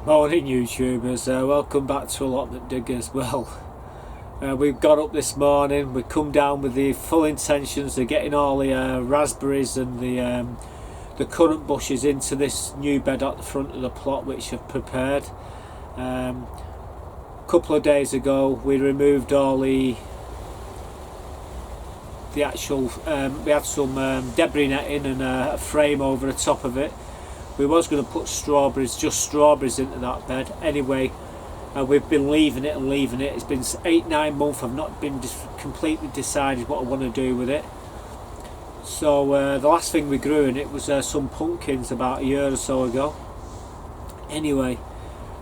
Morning YouTubers, welcome back to Allotment Diggers. Well, we've got up this morning, we come down with the full intentions of getting all the raspberries and the currant bushes into this new bed at the front of the plot which I've prepared. A couple of days ago we removed all the actual, we had some debris netting and a frame over the top of it. We was going to put just strawberries into that bed. Anyway, we've been leaving it. It's been 8-9 months. I've not been completely decided what I want to do with it. So the last thing we grew in it was some pumpkins about a year or so ago. Anyway,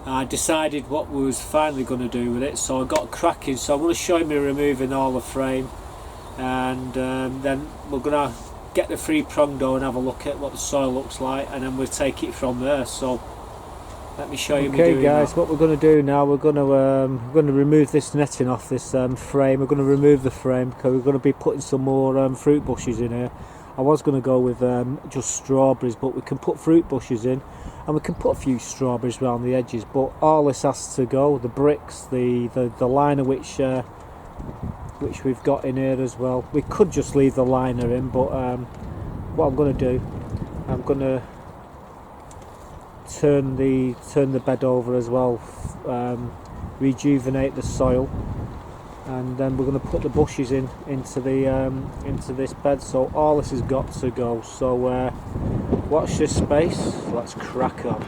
I decided what we was finally going to do with it. So I got cracking. So I'm going to show you me removing all the frame, and then we're going to get the 3-prong door and have a look at what the soil looks like, and then we'll take it from there. So let me show you. Okay guys, what we're going to do now, we're going to remove this netting off this frame. We're going to remove the frame because we're going to be putting some more fruit bushes in here. I was going to go with just strawberries, but we can put fruit bushes in and we can put a few strawberries around the edges, but all this has to go. The bricks, the liner which we've got in here as well. We could just leave the liner in, but what I'm going to do, I'm going to turn the bed over as well, rejuvenate the soil, and then we're going to put the bushes into this bed. So all this has got to go. So watch this space. Let's crack on.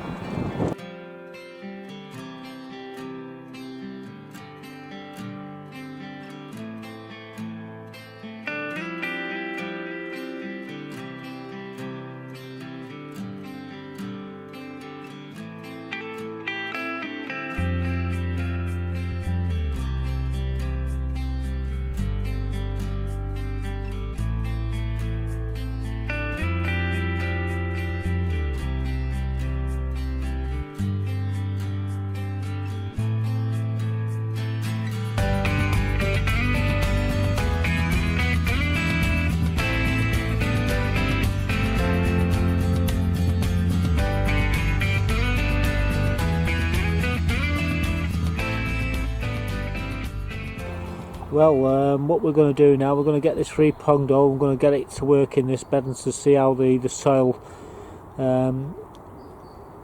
Well, what we're going to do now, we're going to get this 3-pronged door. We're going to get it to work in this bed and to see how the soil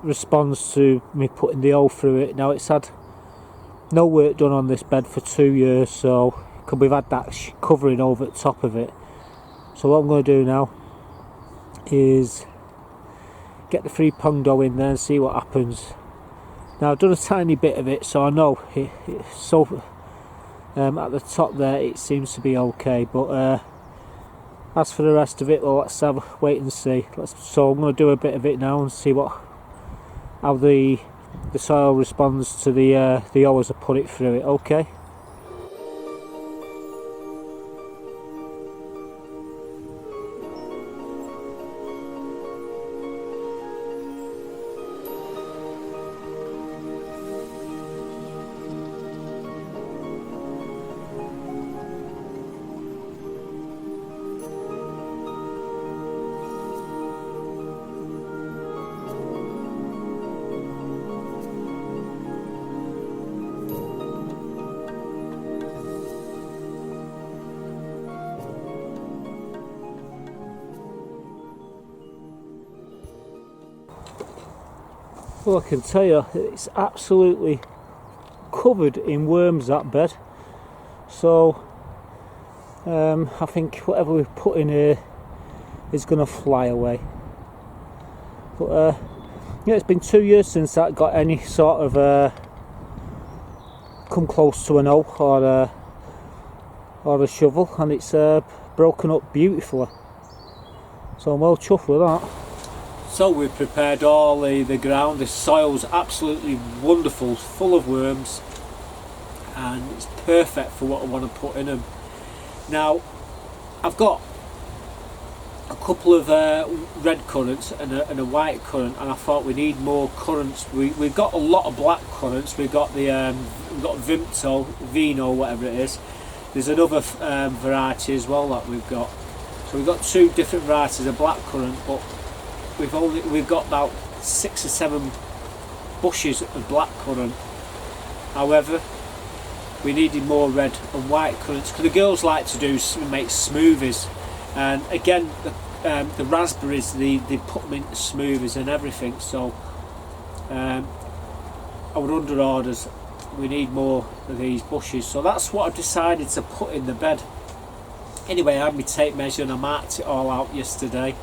responds to me putting the hole through it. Now, it's had no work done on this bed for 2 years, so because we've had that covering over the top of it. So what I'm going to do now is get the 3-pronged door in there and see what happens. Now, I've done a tiny bit of it, so I know so. At the top there it seems to be okay, but as for the rest of it, well, let's wait and see. So I'm going to do a bit of it now and see how the soil responds to the hole as I put it through it. Okay. Well, I can tell you, it's absolutely covered in worms, that bed. So I think whatever we've put in here is going to fly away. But yeah, it's been 2 years since that got any sort of come close to an hole or a shovel, and it's broken up beautifully. So I'm well chuffed with that. So we've prepared all the ground. The soil's absolutely wonderful, full of worms, and it's perfect for what I want to put in them. Now, I've got a couple of red currants and a white currant, and I thought we need more currants. We've got a lot of black currants. We've got Vino, whatever it is. There's another variety as well that we've got. So we've got 2 different varieties of black currant, but we've got about 6 or 7 bushes of black currant. However, we needed more red and white currants because the girls like to make smoothies, and again the raspberries, they put them into smoothies and everything. So our under orders, we need more of these bushes, so that's what I've decided to put in the bed. Anyway, I had my tape measure and I marked it all out yesterday.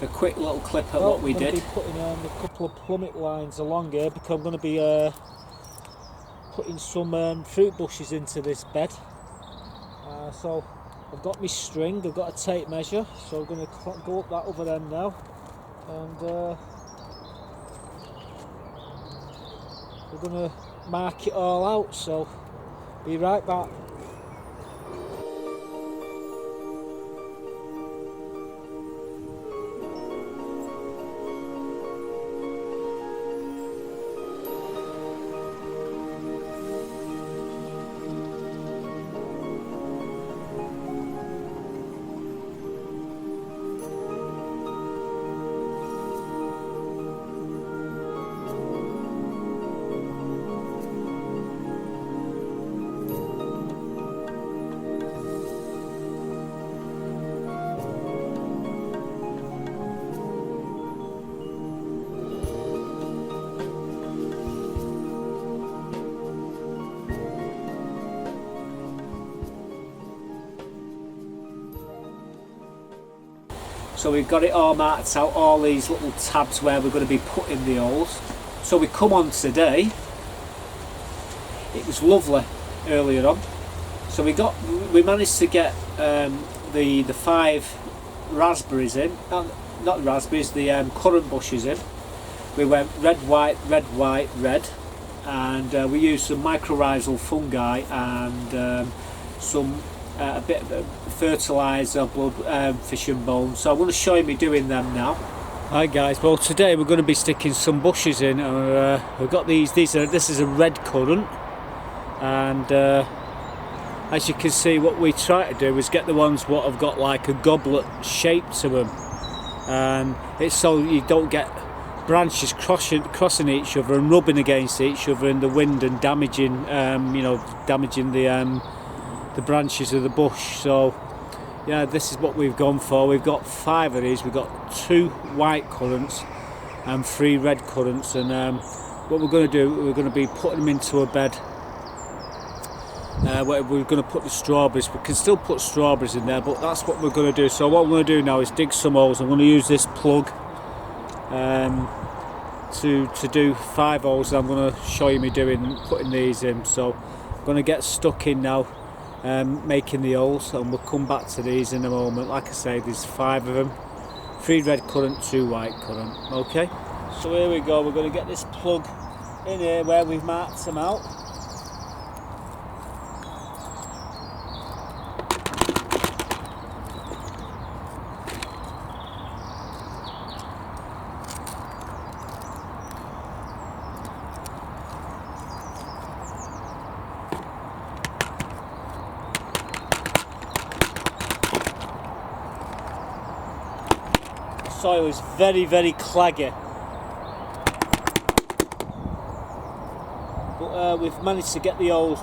A quick little clip at what we did. I'm going to be putting a couple of plummet lines along here because I'm going to be putting some fruit bushes into this bed. So I've got my string, I've got a tape measure, so I'm going to go up that other end now, and we're going to mark it all out, so be right back. So we've got it all marked out, all these little tabs where we're going to be putting the holes. So we come on today, it was lovely earlier on. So we managed to get the 5 raspberries in, not raspberries, the currant bushes in. We went red, white, red, and we used some mycorrhizal fungi and a bit of fertiliser, blood, fish and bone. So I'm going to show you me doing them now. Hi guys, well today we're going to be sticking some bushes in. We've got this is a red currant, and as you can see, what we try to do is get the ones what have got like a goblet shape to them, and it's so you don't get branches crossing each other and rubbing against each other in the wind and damaging the branches of the bush. So yeah, this is what we've gone for. We've got 5 of these. We've got 2 white currants and 3 red currants, and what we're going to do, we're going to be putting them into a bed where we're going to put the strawberries. We can still put strawberries in there, but that's what we're going to do. So what I'm going to do now is dig some holes. I'm going to use this plug to do 5 holes. I'm going to show you me putting these in. So I'm going to get stuck in now, making the holes, and we'll come back to these in a moment. Like I say, there's 5 of them, 3 red currant, 2 white currant. Okay, so here we go. We're going to get this plug in here where we've marked them out. Soil is very, very claggy, but we've managed to get the holes,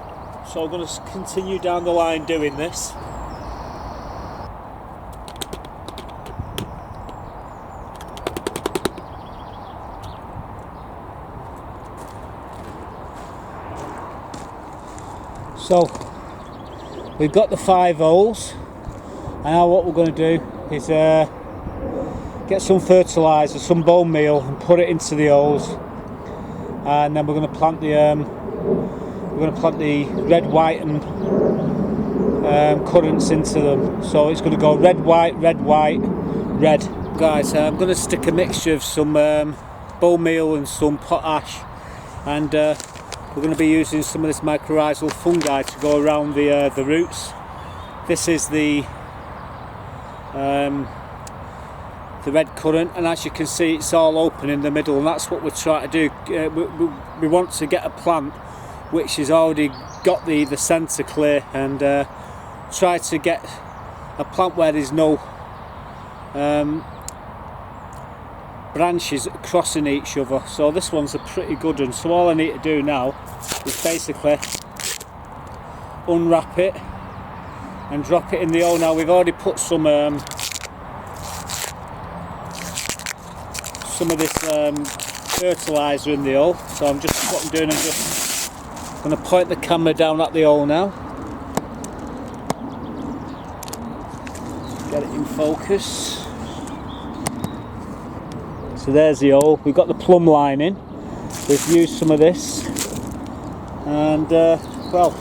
so I'm going to continue down the line doing this. So we've got the 5 holes, and now what we're going to do is get some fertiliser, some bone meal, and put it into the holes, and then we're going to plant the red, white, and currants into them. So it's going to go red, white, red. Guys, I'm going to stick a mixture of some bone meal and some potash, and we're going to be using some of this mycorrhizal fungi to go around the roots. This is the red currant, and as you can see, it's all open in the middle, and that's what we're trying to do. We want to get a plant which has already got the centre clear, and try to get a plant where there's no branches crossing each other, so this one's a pretty good one. So all I need to do now is basically unwrap it and drop it in the hole. Now we've already put some of this fertiliser in the hole, so what I'm doing, I'm just going to point the camera down at the hole now, get it in focus. So there's the hole. We've got the plumb line in, we've used some of this, and well,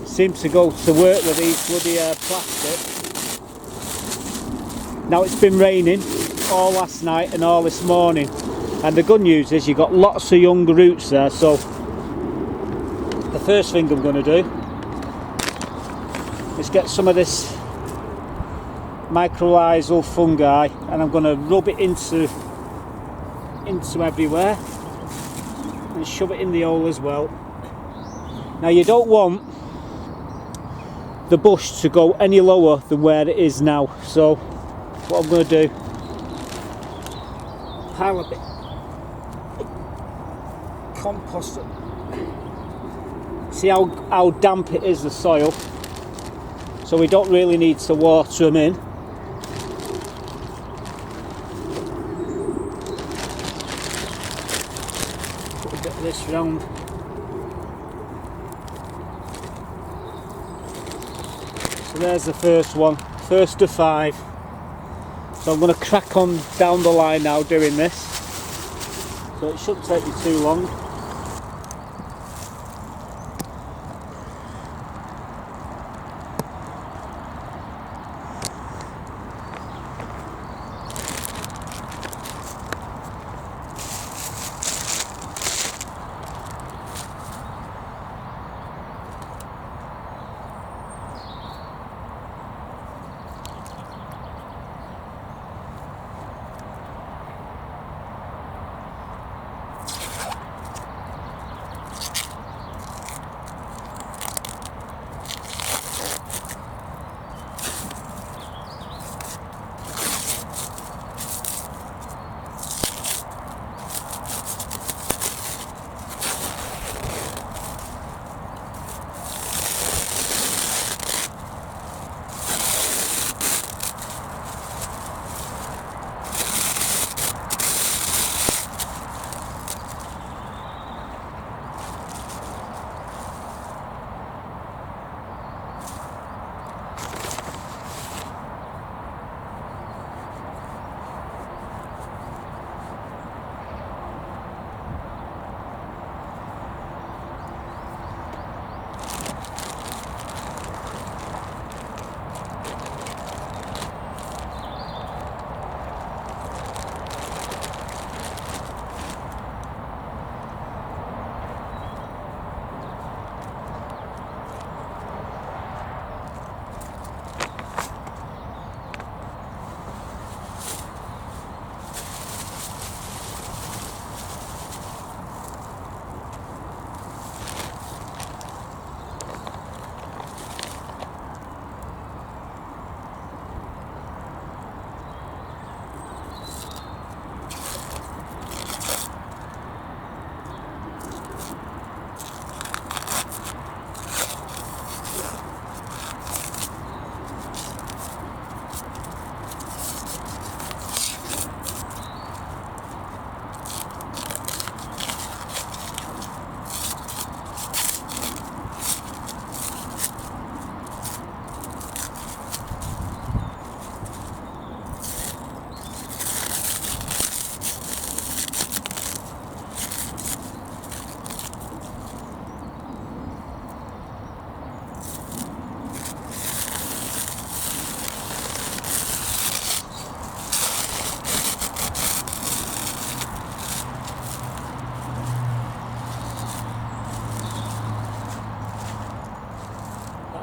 seems to go to work with these bloody plastic. Now it's been raining all last night and all this morning, and the good news is you've got lots of young roots there. So the first thing I'm going to do is get some of this mycorrhizal fungi, and I'm going to rub it into everywhere and shove it in the hole as well. Now you don't want the bush to go any lower than where it is now, so what I'm going to do, pile a bit compost. See how damp it is, the soil, so we don't really need to water them in. Put a bit of this round. So there's the first one, first of 5. So I'm going to crack on down the line now doing this, so it shouldn't take me too long.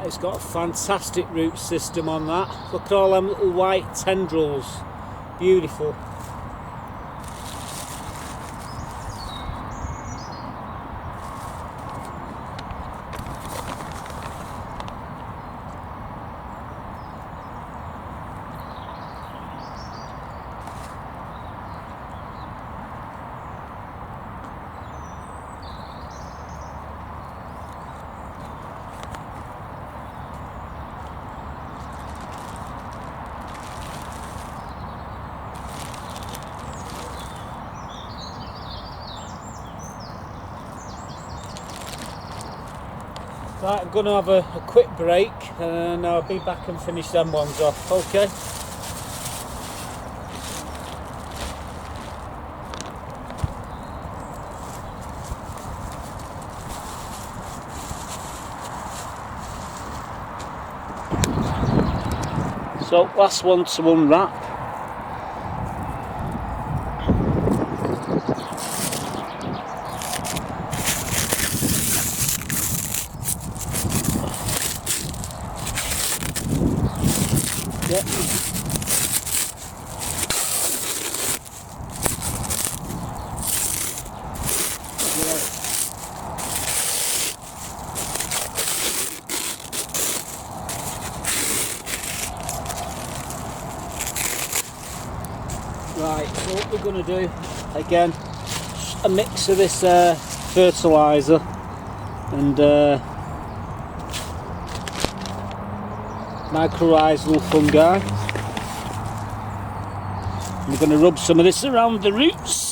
It's got a fantastic root system on that. Look at all them little white tendrils. Beautiful. Right, I'm going to have a quick break and I'll be back and finish them ones off, okay? So, last one to unwrap. Yep. Right, so what we're going to do, again, a mix of this fertiliser and mycorrhizal fungi. We're going to rub some of this around the roots.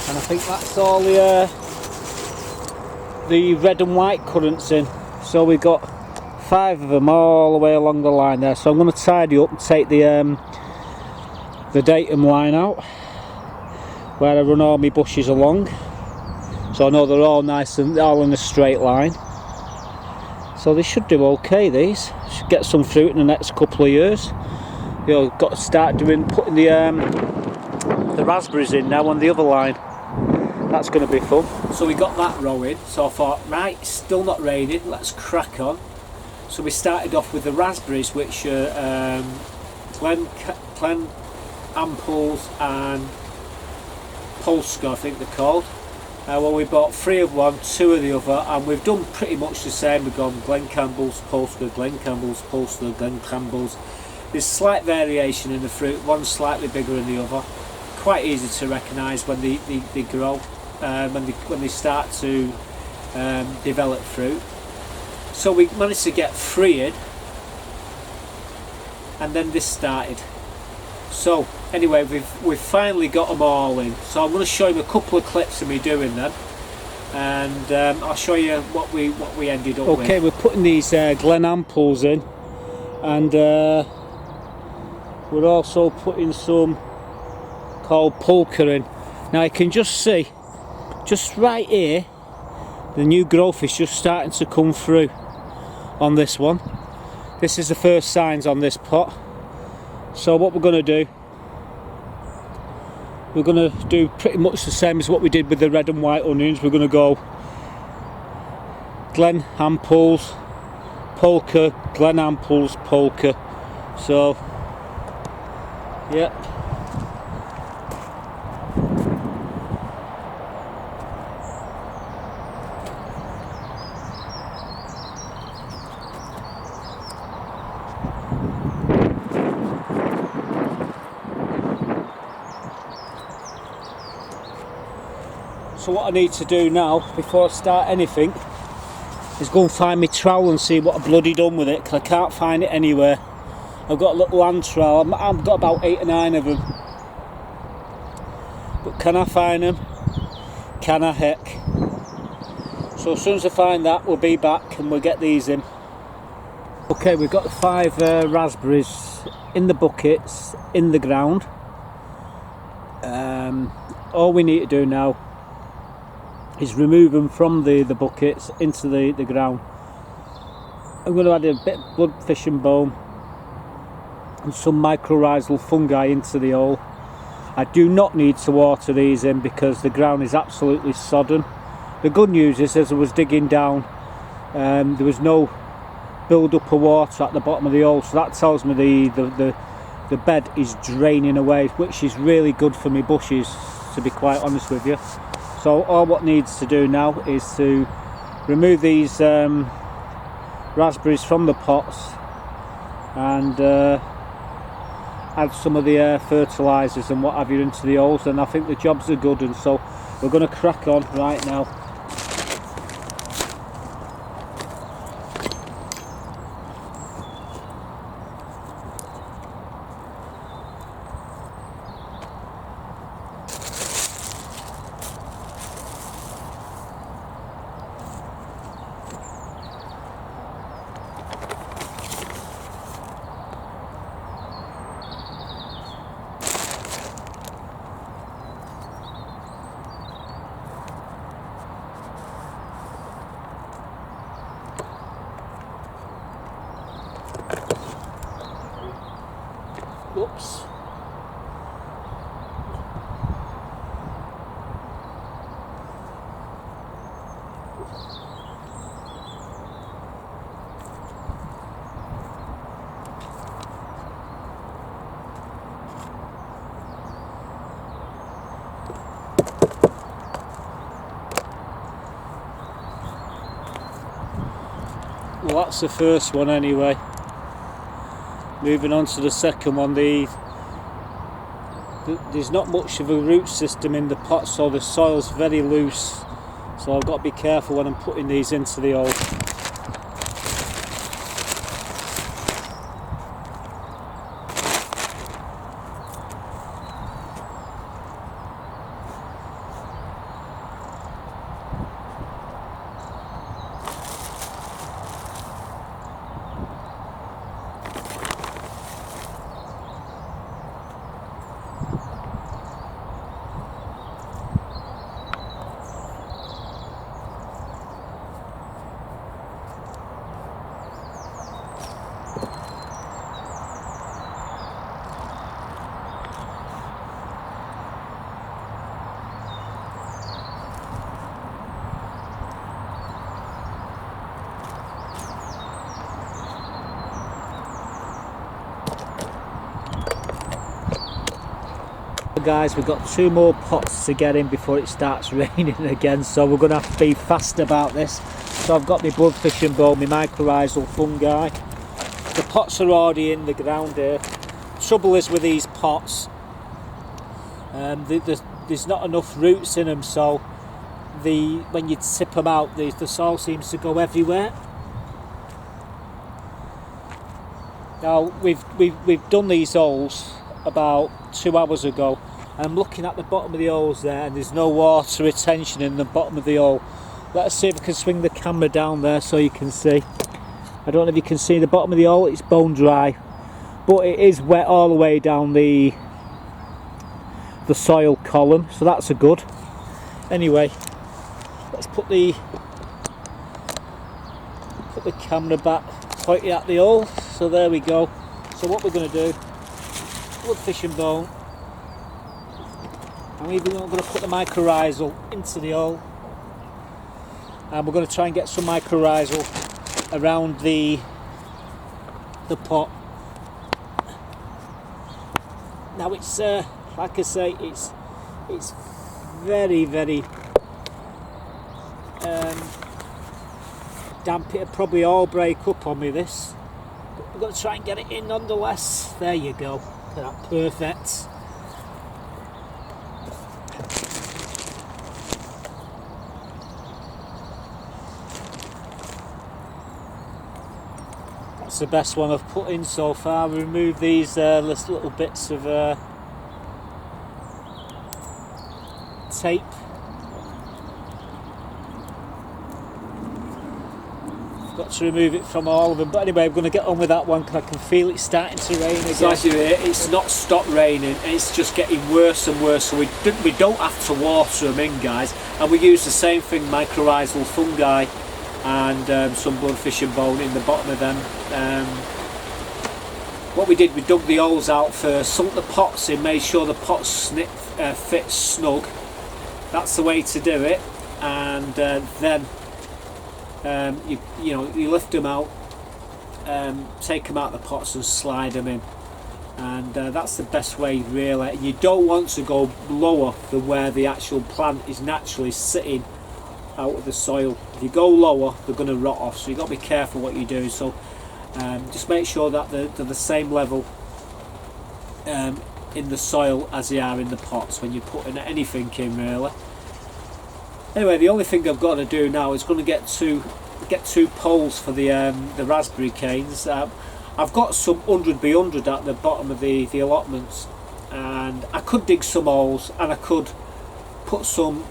And I think that's all the red and white currants in. So we've got 5 of them all the way along the line there. So I'm going to tidy up and take the datum line out where I run all my bushes along. So I know they're all nice and all in a straight line. So they should do okay, these. Should get some fruit in the next couple of years. You know, got to start putting the raspberries in now on the other line. That's going to be fun. So we got that row in, so I thought, right, it's still not raining, let's crack on. So we started off with the raspberries, which are Glen Amples and Ploka, I think they're called. Well, we bought 3 of one, 2 of the other, and we've done pretty much the same. We've gone Glen Campbell's, Ploka, Glen Campbell's, Ploka, Glen Campbell's. There's slight variation in the fruit, one's slightly bigger than the other. Quite easy to recognise when they grow, when they start to develop fruit. So we managed to get 3 in, and then this started. So anyway, we've finally got them all in. So I'm going to show you a couple of clips of me doing them, and I'll show you what we ended up with. Okay, we're putting these Glen Amples in, and we're also putting some called Ploka in. Now you can just see, just right here, the new growth is just starting to come through on this one. This is the first signs on this pot. So what we're going to do, we're going to do pretty much the same as what we did with the red and white onions. We're going to go Glen Amples, Ploka, Glen Amples, Ploka. So, yep. So what I need to do now, before I start anything, is go and find my trowel and see what I bloody done with it, because I can't find it anywhere. I've got a little hand trowel, I've got about 8 or 9 of them. But can I find them? Can I heck? So as soon as I find that, we'll be back and we'll get these in. Okay, we've got the 5 raspberries in the buckets, in the ground. All we need to do now is remove them from the buckets into the ground. I'm going to add a bit of blood fishing bone and some mycorrhizal fungi into the hole. I do not need to water these in because the ground is absolutely sodden. The good news is, as I was digging down, there was no build up of water at the bottom of the hole, so that tells me the bed is draining away, which is really good for me bushes, to be quite honest with you. So all what needs to do now is to remove these raspberries from the pots and add some of the fertilisers and what have you into the holes, and I think the jobs are good, and so we're going to crack on right now. Whoops. Well, that's the first one anyway. Moving on to the second one, there's not much of a root system in the pot, so the soil's very loose, so I've got to be careful when I'm putting these into the hole. Guys, we've got 2 more pots to get in before it starts raining again, so we're going to have to be fast about this. So I've got my bloodfish and bone, my mycorrhizal fungi. The pots are already in the ground here. Trouble is with these pots, there's not enough roots in them, so when you tip them out, the soil seems to go everywhere. Now we've done these holes about 2 hours ago. I'm looking at the bottom of the holes there, and there's no water retention in the bottom of the hole. Let's see if we can swing the camera down there so you can see. I don't know if you can see the bottom of the hole, it's bone dry, but it is wet all the way down the soil column, so that's a good. Anyway, let's put the camera back, pointing at the hole. So there we go. So what we're going to do, bloodfish and bone. I'm even going to put the mycorrhizal into the hole, and we're going to try and get some mycorrhizal around the pot. Now it's like I say, it's very damp. It'll probably all break up on me, this, but we're going to try and get it in nonetheless. There you go. Look at that, perfect. That's the best one I've put in so far. Remove these little bits of tape. Got to remove it from all of them, but anyway, I'm going to get on with that one because I can feel it starting to rain again. So as you hear, it's not stopped raining, it's just getting worse and worse, so we don't have to water them in, guys, and we use the same thing, mycorrhizal fungi and some bloodfish and bone in the bottom of them. What we did, we dug the holes out first, sunk the pots in, made sure the pots fit snug. That's the way to do it, and then you lift them out, take them out of the pots and slide them in, and that's the best way really. You don't want to go lower than where the actual plant is naturally sitting out of the soil. If you go lower, they're going to rot off, so you've got to be careful what you do. So just make sure that they're the same level in the soil as they are in the pots when you're putting anything in, really. Anyway, the only thing I've got to do now is going to get two poles for the raspberry canes. I've got some 100 by 100 at the bottom of the allotments, and I could dig some holes and I could put some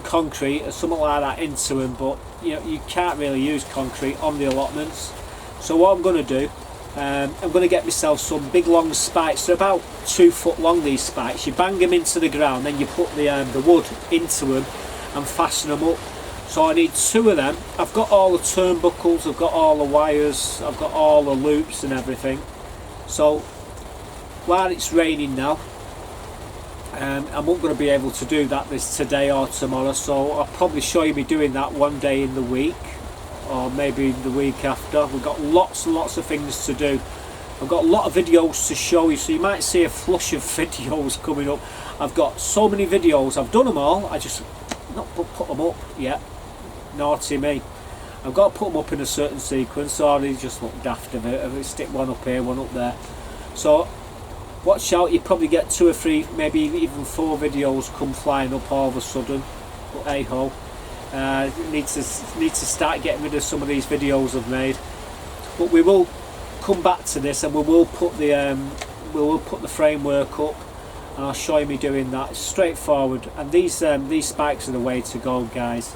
concrete or something like that into them, but you can't really use concrete on the allotments. So what I'm going to do, I'm going to get myself some big long spikes. They're about 2 foot long, these spikes. You bang them into the ground, then you put the wood into them and fasten them up. So I need 2 of them. I've got all the turnbuckles, I've got all the wires, I've got all the loops and everything. So while it's raining now, I'm not going to be able to do that today or tomorrow, so I'll probably show you me doing that one day in the week, or maybe the week after. We've got lots and lots of things to do. I've got a lot of videos to show you, so you might see a flush of videos coming up. I've got so many videos, I've done them all, I just not put them up yet. Naughty me. I've got to put them up in a certain sequence, or they just look daft of it. I stick one up here, one up there. So watch out, you probably get 2 or 3, maybe even 4 videos come flying up all of a sudden. But hey ho, need to start getting rid of some of these videos I've made. But we will come back to this, and we will put the framework up, and I'll show you me doing that. It's straightforward, and these spikes are the way to go, guys.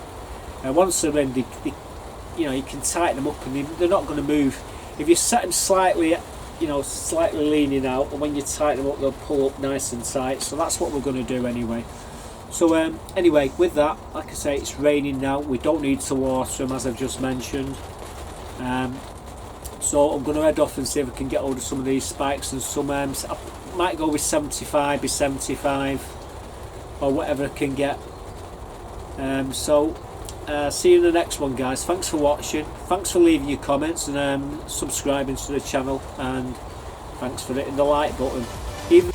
Once they're in, you can tighten them up, and they're not going to move. If you set them slightly, slightly leaning out, and when you tighten them up, they'll pull up nice and tight. So that's what we're going to do anyway. So anyway, with that, like I say, it's raining now. We don't need to water them, as I've just mentioned. So I'm going to head off and see if I can get hold of some of these spikes and some. I might go with 75 by 75 or whatever I can get. See you in the next one, guys. Thanks for watching, thanks for leaving your comments and subscribing to the channel, and thanks for hitting the like button. Even